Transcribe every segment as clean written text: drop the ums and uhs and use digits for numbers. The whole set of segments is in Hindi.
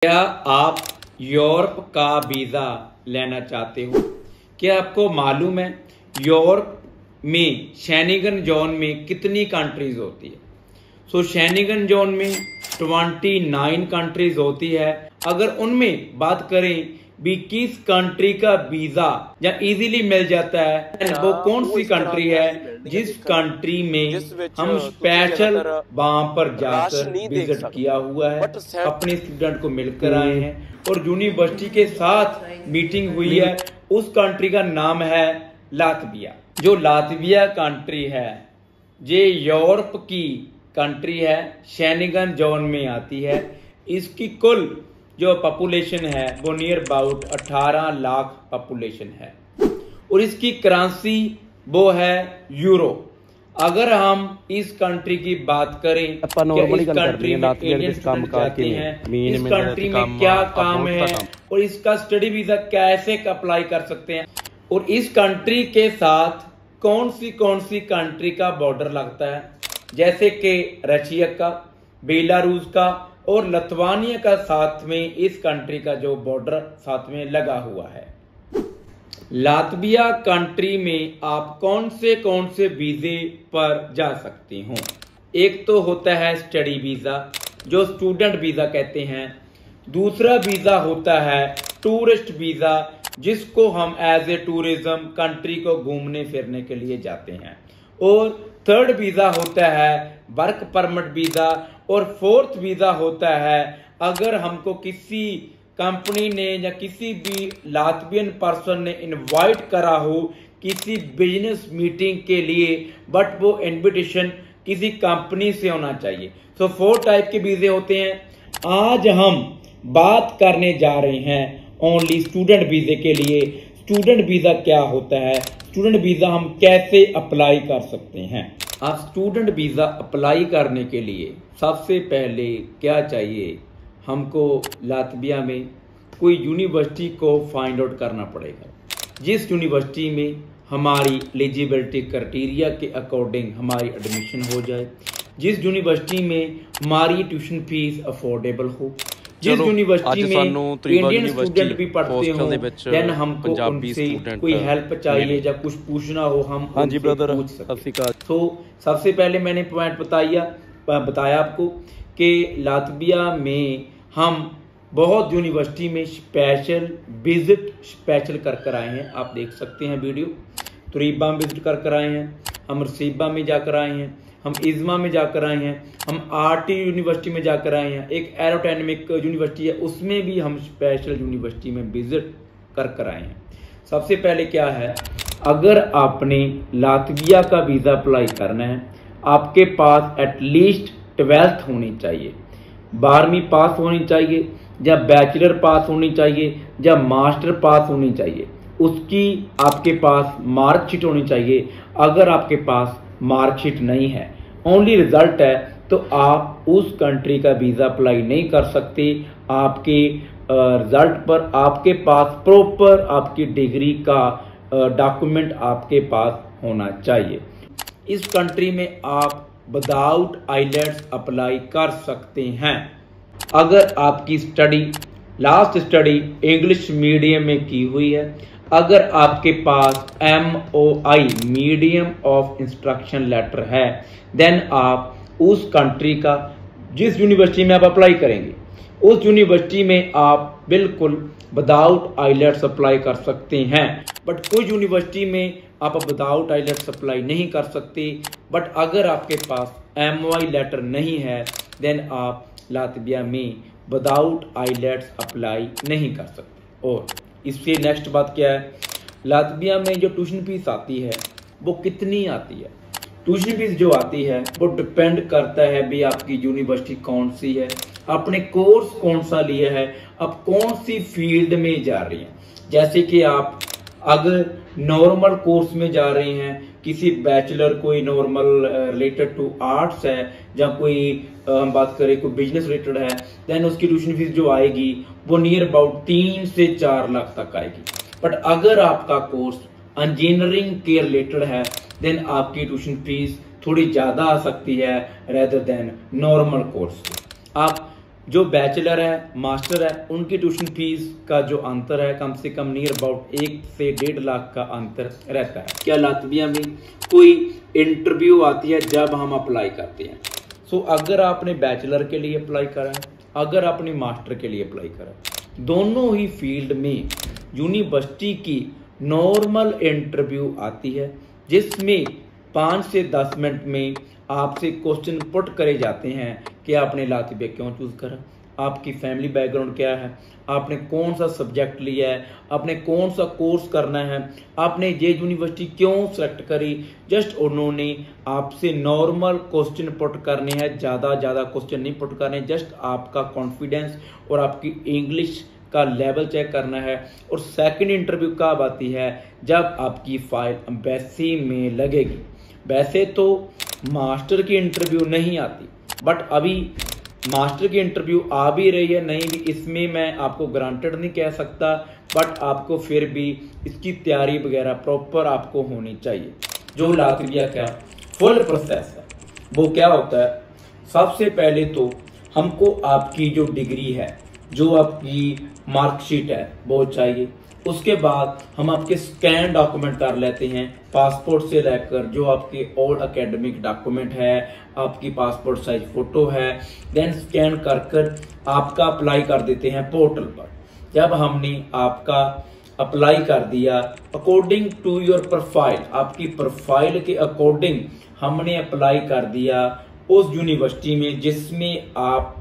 क्या आप यूरोप का वीज़ा लेना चाहते हो? क्या आपको मालूम है यूरोप में शेंगेन जोन में कितनी कंट्रीज होती है? शेंगेन जोन में 29 कंट्रीज होती है। अगर उनमें बात करें भी किस कंट्री का वीजा या इजीली मिल जाता है, वो कौन सी कंट्री है जिस कंट्री में हम स्पेशल वहां पर जाकर विजिट किया हुआ है, अपने स्टूडेंट को मिलकर आए हैं और यूनिवर्सिटी के साथ मीटिंग हुई है। उस कंट्री का नाम है लातविया। जो लातविया कंट्री है ये यूरोप की कंट्री है, शेंगेन जोन में आती है। इसकी कुल जो पॉपुलेशन है वो नियर अबाउट 18 लाख पॉपुलेशन है और इसकी करेंसी वो है यूरो। अगर हम इस कंट्री की बात करें, इस कंट्री में एलियन स्टूडेंट जाते हैं, इस कंट्री में क्या काम है और इसका स्टडी वीजा कैसे अप्लाई कर सकते हैं और इस कंट्री के साथ कौन सी कंट्री का बॉर्डर लगता है, जैसे कि रशिया का, बेलारूस का और लिथुआनिया का साथ में इस कंट्री का जो बॉर्डर साथ में लगा हुआ है। लातविया कंट्री में आप कौन से वीजे पर जा सकते हो? एक तो होता है स्टडी वीजा जो स्टूडेंट वीजा कहते हैं। दूसरा वीजा होता है टूरिस्ट वीजा जिसको हम एज ए टूरिज्म कंट्री को घूमने फिरने के लिए जाते हैं। और थर्ड वीजा होता है वर्क परमिट वीजा और फोर्थ वीजा होता है अगर हमको किसी कंपनी ने या किसी भी लातवियन पर्सन ने इनवाइट करा हो किसी बिजनेस मीटिंग के लिए, बट वो इनविटेशन किसी कंपनी से होना चाहिए। 4 टाइप के वीजे होते हैं। आज हम बात करने जा रहे हैं ओनली स्टूडेंट वीजे के लिए। स्टूडेंट वीजा क्या होता है, स्टूडेंट वीजा हम कैसे अप्लाई कर सकते हैं। आप स्टूडेंट वीजा अप्लाई करने के लिए सबसे पहले क्या चाहिए, हमको लातविया में कोई यूनिवर्सिटी को फाइंड आउट करना पड़ेगा जिस यूनिवर्सिटी में हमारी एलिजिबिलिटी क्राइटेरिया के अकॉर्डिंग हमारी एडमिशन हो जाए, जिस यूनिवर्सिटी में हमारी ट्यूशन फीस अफोर्डेबल हो, जिस यूनिवर्सिटी में इंडियन स्टूडेंट भी पढ़ते हो, देन हमको उनसे कोई हेल्प चाहिए या कुछ पूछना हो हम उनसे पूछ सकते। तो सबसे पहले मैंने पॉइंट बताया आपको कि लातविया में हम बहुत यूनिवर्सिटी में स्पेशल विजिट कर आए हैं। आप देख सकते हैं वीडियो। तुरीबा में विजिट कर आए हैं, हम रसीबा में जाकर आए हैं, हम इज़मा में जाकर आए हैं, हम आरटी यूनिवर्सिटी में जाकर आए हैं, एक एरोडायनेमिक यूनिवर्सिटी है उसमें भी हम स्पेशल यूनिवर्सिटी में विजिट कर आए हैं। सबसे पहले क्या है, अगर आपने लातविया का वीज़ा अप्लाई करना है आपके पास एटलीस्ट 12th होनी चाहिए, 12वीं पास होनी चाहिए या बैचलर पास होनी चाहिए या मास्टर पास होनी चाहिए। उसकी आपके पास मार्कशीट होनी चाहिए। अगर आपके पास मार्कशीट नहीं है, ओनली रिजल्ट है, तो आप उस कंट्री का वीजा अप्लाई नहीं कर सकते। आपके रिजल्ट पर आपके पास प्रॉपर आपकी डिग्री का डॉक्यूमेंट आपके पास होना चाहिए। इस कंट्री में आप विदाउट आइलेट्स अप्लाई कर सकते हैं अगर आपकी लास्ट स्टडी इंग्लिश मीडियम में की हुई है, अगर आपके पास MOI medium of instruction letter है, देन आप उस कंट्री का जिस यूनिवर्सिटी में आप अप्लाई करेंगे उस यूनिवर्सिटी में आप बिल्कुल विदाउट आइलेट्स अप्लाई कर सकते हैं। बट कोई यूनिवर्सिटी में आप विदाउट आइलेट्स अप्लाई नहीं कर सकते। बट अगर आपके पास MOI लेटर नहीं है, देन आप लातविया में विदाउट आइलेट्स अप्लाई नहीं कर सकते। और इससे नेक्स्ट बात क्या है, लातविया में जो ट्यूशन फीस आती है वो कितनी आती है। ट्यूशन फीस जो आती है वो डिपेंड करता है भी आपकी यूनिवर्सिटी कौन सी है, आपने कोर्स कौन सा लिया है, आप कौन सी फील्ड में जा रही हैं। जैसे कि आप अगर नॉर्मल कोर्स में जा रहे हैं, किसी बैचलर कोई नॉर्मल रिलेटेड टू आर्ट्स है या कोई हम बात करें कोई बिजनेस रिलेटेड है, देन उसकी ट्यूशन फीस जो आएगी वो नियर अबाउट 3 से 4 लाख तक आएगी। बट अगर आपका कोर्स इंजीनियरिंग के रिलेटेड है, देन आपकी ट्यूशन फीस थोड़ी ज्यादा आ सकती है रेदर देन नॉर्मल कोर्स। आप जो बैचलर है, मास्टर है, उनकी ट्यूशन फीस का जो अंतर है कम से कम नियर अबाउट 1 से 1.5 लाख का अंतर रहता है। क्या लातविया में कोई इंटरव्यू आती है जब हम अप्लाई करते हैं? अगर आपने बैचलर के लिए अप्लाई करा है, अगर आपने मास्टर के लिए अप्लाई करा है, दोनों ही फील्ड में यूनिवर्सिटी की नॉर्मल इंटरव्यू आती है जिसमें 5 से 10 मिनट में आपसे क्वेश्चन पुट करे जाते हैं कि आपने लातविया क्यों चूज करा, आपकी फैमिली बैकग्राउंड क्या है, आपने कौन सा सब्जेक्ट लिया है, आपने कौन सा कोर्स करना है, आपने ये यूनिवर्सिटी क्यों सेलेक्ट करी। जस्ट उन्होंने आपसे नॉर्मल क्वेश्चन पुट करने हैं, ज़्यादा क्वेश्चन नहीं पुट करने, जस्ट आपका कॉन्फिडेंस और आपकी इंग्लिश का लेवल चेक करना है। और सेकंड इंटरव्यू कब आती है? जब आपकी फाइल एम्बेसी में लगेगी। वैसे तो मास्टर की इंटरव्यू नहीं आती, बट अभी मास्टर की इंटरव्यू आ भी रही है, नहीं भी, इसमें मैं आपको ग्रांटेड नहीं कह सकता, बट आपको फिर भी इसकी तैयारी वगैरह प्रॉपर आपको होनी चाहिए। जो लातविया का फुल प्रोसेस है वो क्या होता है? सबसे पहले तो हमको आपकी जो डिग्री है, जो आपकी मार्कशीट है वो चाहिए। उसके बाद हम आपके स्कैन डॉक्यूमेंट कर लेते हैं, पासपोर्ट से लेकर जो आपके ओल्ड एकेडमिक डॉक्यूमेंट है, आपकी पासपोर्ट साइज फोटो है, देन स्कैन कर आपका अप्लाई कर देते हैं पोर्टल पर। जब हमने आपका अप्लाई कर दिया अकॉर्डिंग टू योर प्रोफाइल, आपकी प्रोफाइल के अकॉर्डिंग हमने अप्लाई कर दिया उस यूनिवर्सिटी में जिसमें आप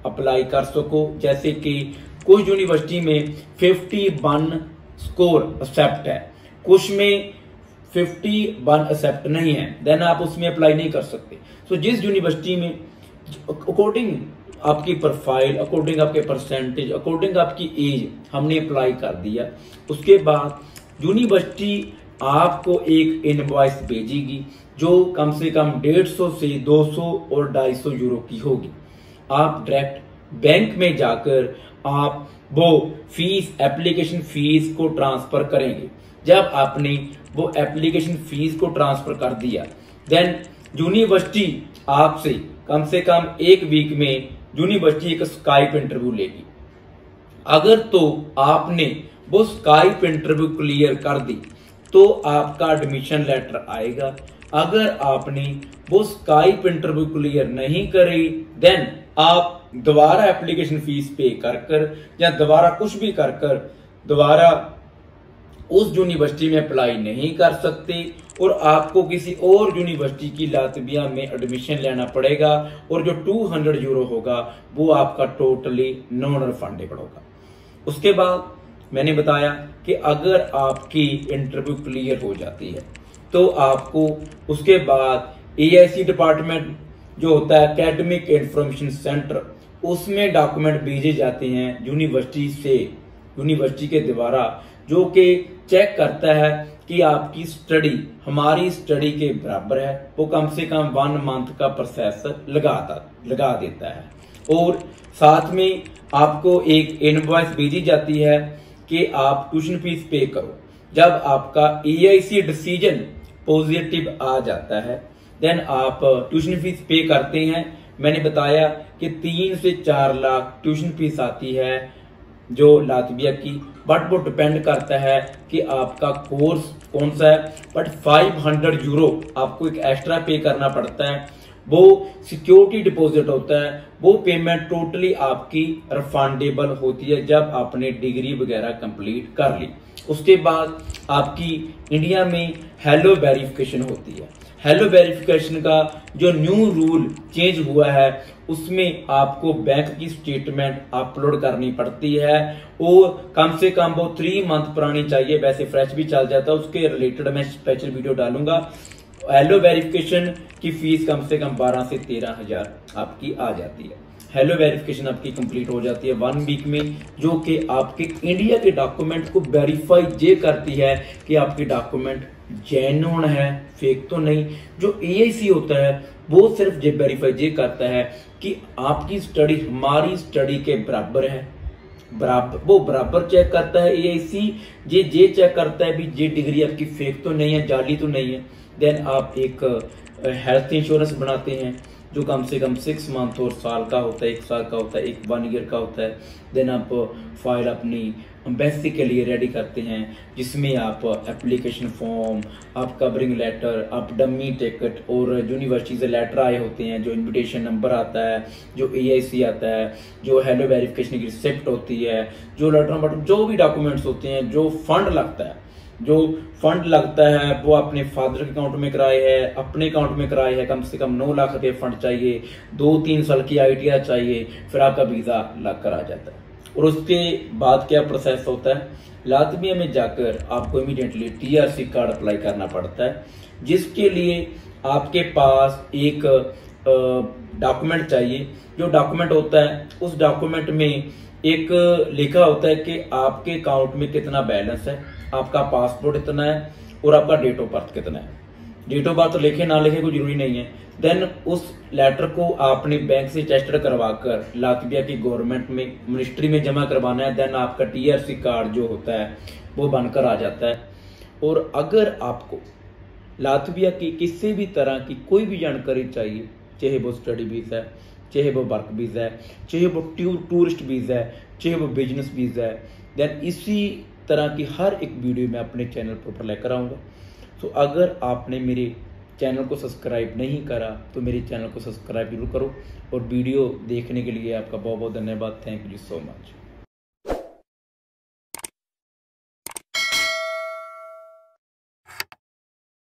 अप्लाई कर सको। जैसे कि कुछ यूनिवर्सिटी में 51 स्कोर एक्सेप्ट है, कुछ में 51 एक्सेप्ट नहीं है, देन आप उसमें अप्लाई नहीं कर सकते। जिस यूनिवर्सिटी में अकॉर्डिंग आपकी प्रोफाइल, अकॉर्डिंग आपके परसेंटेज, अकॉर्डिंग आपकी एज हमने अप्लाई कर दिया, उसके बाद यूनिवर्सिटी आपको एक इनवॉइस भेजेगी जो कम से कम 150 से 200 और 250 यूरो की होगी। आप डायरेक्ट बैंक में जाकर आप वो फीस, एप्लीकेशन फीस को ट्रांसफर करेंगे। जब आपने वो एप्लीकेशन फीस को ट्रांसफर कर दिया, देन यूनिवर्सिटी आपसे कम से कम 1 वीक में यूनिवर्सिटी एक स्काइप इंटरव्यू लेगी। अगर तो आपने वो स्काइप इंटरव्यू क्लियर कर दी तो आपका एडमिशन लेटर आएगा। अगर आपने वो स्काइप इंटरव्यू क्लियर नहीं करी, देन आप दोबारा एप्लीकेशन फीस पे कर या दोबारा कुछ भी कर दोबारा उस यूनिवर्सिटी में अप्लाई नहीं कर सकते और आपको किसी और यूनिवर्सिटी की लातविया में एडमिशन लेना पड़ेगा और जो 200 यूरो होगा वो आपका टोटली नॉन रिफंडेबल होगा। उसके बाद मैंने बताया कि अगर आपकी इंटरव्यू क्लियर हो जाती है तो आपको उसके बाद AIC डिपार्टमेंट जो होता है एकेडमिक इंफॉर्मेशन सेंटर, उसमें डॉक्यूमेंट भेजे जाते हैं यूनिवर्सिटी से, यूनिवर्सिटी के द्वारा, जो कि चेक करता है कि आपकी स्टडी हमारी स्टडी के बराबर है। वो कम से कम 1 मंथ का प्रोसेस लगा देता है और साथ में आपको एक इनवॉइस भेजी जाती है कि आप ट्यूशन फीस पे करो। जब आपका AIC डिसीजन पॉजिटिव आ जाता है, देन आप ट्यूशन फीस पे करते हैं। मैंने बताया कि 3 से 4 लाख ट्यूशन फीस आती है जो लातविया की, बट वो डिपेंड करता है कि आपका कोर्स कौन सा है। बट 500 यूरो आपको एक एक्स्ट्रा पे करना पड़ता है, वो सिक्योरिटी डिपॉजिट होता है। वो पेमेंट टोटली आपकी रिफंडेबल होती है जब आपने डिग्री वगैरह कंप्लीट कर ली। उसके बाद आपकी इंडिया में हेलो वेरिफिकेशन होती है। हेलो वेरिफिकेशन का जो न्यू रूल चेंज हुआ है उसमें आपको बैंक की स्टेटमेंट अपलोड करनी पड़ती है और कम से कम वो 3 मंथ पुरानी चाहिए, वैसे फ्रेश भी चल जाता है। उसके रिलेटेड मैं स्पेशल वीडियो डालूंगा। हेलो वेरिफिकेशन की फीस कम से कम 12 से 13 हजार आपकी आ जाती है। हेलो वेरिफिकेशन आपकी कंप्लीट हो जाती है 1 वीक में, जो कि आपके इंडिया के डॉक्यूमेंट को वेरीफाई ये करती है कि आपके डॉक्यूमेंट जेन्युइन है, फेक तो नहीं। जो AIC होता है वो सिर्फ ये वेरीफाई ये करता है कि आपकी स्टडी हमारी स्टडी के बराबर है, वो बराबर चेक करता है। AIC ये चेक करता है भी ये डिग्री आपकी फेक तो नहीं है, जाली तो नहीं है। देन आप एक हेल्थ इंश्योरेंस बनाते हैं जो कम से कम 6 मंथ और साल का होता है, 1 साल का होता है, 1 ईयर का होता है। देन आप फाइल अपनी एम्बेसी के लिए रेडी करते हैं, जिसमें आप एप्लीकेशन फॉर्म, आप कवरिंग लेटर, आप डमी टिकट और यूनिवर्सिटी से लेटर आए होते हैं, जो इनविटेशन नंबर आता है, जो AIC आता है, जो हेलो वेरिफिकेशन की रिसिप्ट होती है, जो लेटर नंबर, जो भी डॉक्यूमेंट्स होते हैं, जो फंड लगता है वो अपने फादर के अकाउंट में कराए है, अपने अकाउंट में कराए है। कम से कम 9 लाख रुपए फंड चाहिए, 2-3 साल की ITR चाहिए, फिर आपका वीजा लग कर आ जाता है। और उसके बाद क्या प्रोसेस होता है, लातविया में जाकर आपको इमीडिएटली TRC कार्ड अप्लाई करना पड़ता है, जिसके लिए आपके पास एक डॉक्यूमेंट चाहिए। जो डॉक्यूमेंट होता है, उस डॉक्यूमेंट में एक लिखा होता है कि आपके अकाउंट में कितना बैलेंस है, आपका पासपोर्ट इतना है और आपका डेट ऑफ बर्थ कितना है। डेट ऑफ बर्थ लिखे ना लिखे कोई जरूरी नहीं है। देन उस लेटर को आपने बैंक से अटेस्टेड करवाकर लातविया की गवर्नमेंट में मिनिस्ट्री में जमा करवाना है। देन आपका TRC कार्ड जो होता है वो बनकर आ जाता है। और अगर आपको लातविया की किसी भी तरह की कोई भी जानकारी चाहिए, चाहे वो स्टडी वीजा है, चाहे वो वर्क वीजा है, चाहे वो टूरिस्ट वीजा है, चाहे वो बिजनेस वीजा है, देन इसी तरह की हर एक वीडियो मैं अपने चैनल पर ऊपर लेकर आऊँगा। तो अगर आपने मेरे चैनल को सब्सक्राइब नहीं करा तो मेरे चैनल को सब्सक्राइब जरूर करो। और वीडियो देखने के लिए आपका बहुत बहुत धन्यवाद। Thank you so much.